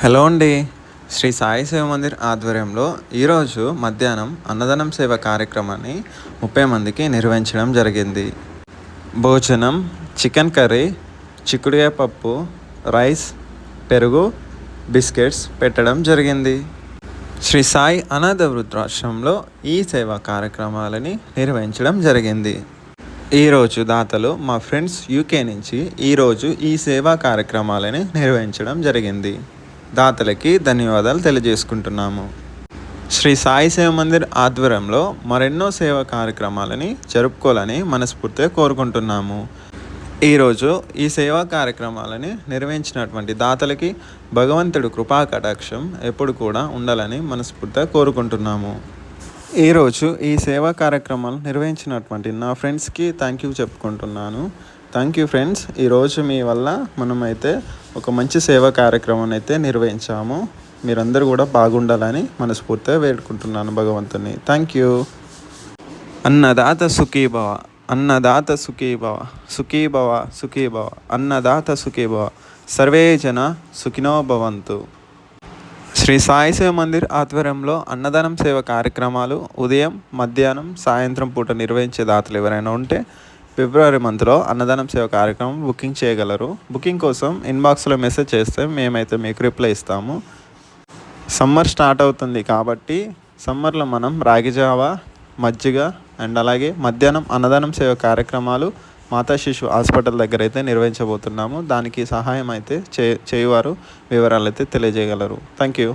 Hello అండి. శ్రీ సాయి సేవ మందిర్ ఆధ్వర్యంలో ఈరోజు మధ్యాహ్నం అన్నదానం సేవ కార్యక్రమాన్ని 30 మందికి నిర్వహించడం జరిగింది. భోజనం చికెన్ కర్రీ, చిక్కుడుకాయ పప్పు, రైస్, పెరుగు, బిస్కెట్స్ పెట్టడం జరిగింది. శ్రీ సాయి అనాథ వృద్ధాశ్రమంలో ఈ సేవా కార్యక్రమాలని నిర్వహించడం జరిగింది. ఈరోజు దాతలు మా ఫ్రెండ్స్ యూకే నుంచి ఈరోజు ఈ సేవా కార్యక్రమాలని నిర్వహించడం జరిగింది. దాతలకి ధన్యవాదాలు తెలియజేసుకుంటున్నాము. శ్రీ సాయి సేవ మందిర్ ఆధ్వర్యంలో మరెన్నో సేవా కార్యక్రమాలని జరుపుకోవాలని మనస్ఫూర్తిగా కోరుకుంటున్నాము. ఈరోజు ఈ సేవా కార్యక్రమాలని నిర్వహించినటువంటి దాతలకి భగవంతుడు కృపా కటాక్షం ఎప్పుడు కూడా ఉండాలని మనస్ఫూర్తిగా కోరుకుంటున్నాము. ఈరోజు ఈ సేవా కార్యక్రమాలు నిర్వహించినటువంటి నా ఫ్రెండ్స్కి థ్యాంక్ యూ చెప్పుకుంటున్నాను. Thank you friends. ఈరోజు మీ వల్ల మనమైతే ఒక మంచి సేవా కార్యక్రమం అయితే నిర్వహించాము. మీరందరూ కూడా బాగుండాలని మనస్ఫూర్తిగా వేడుకుంటున్నాను భగవంతుని. Thank you. Annadata Sukhibhava, Annadata Sukhibhava, Sukhibhava Sukhibhava, Annadata Sukhibhava, survey జన సుఖినో భవంతు. శ్రీ సాయి సేవ మందిర్ ఆధ్వర్యంలో అన్నదానం సేవ కార్యక్రమాలు ఉదయం, మధ్యాహ్నం, సాయంత్రం పూట నిర్వహించే దాతలు ఎవరైనా ఉంటే ఫిబ్రవరి మంత్లో అన్నదానం సేవ కార్యక్రమం బుకింగ్ చేయగలరు. బుకింగ్ కోసం ఇన్బాక్స్లో మెసేజ్ చేస్తే మేమైతే మీకు రిప్లై ఇస్తాము. సమ్మర్ స్టార్ట్ అవుతుంది కాబట్టి సమ్మర్లో మనం రాగి జావా, మజ్జిగ అండ్ అలాగే మధ్యాహ్నం అన్నదానం సేవ కార్యక్రమాలు మాతా శిశు హాస్పిటల్ దగ్గర అయితే నిర్వహించబోతున్నాము. దానికి సహాయం అయితే చేయువారు వివరాలు అయితే తెలియజేయగలరు. Thank you.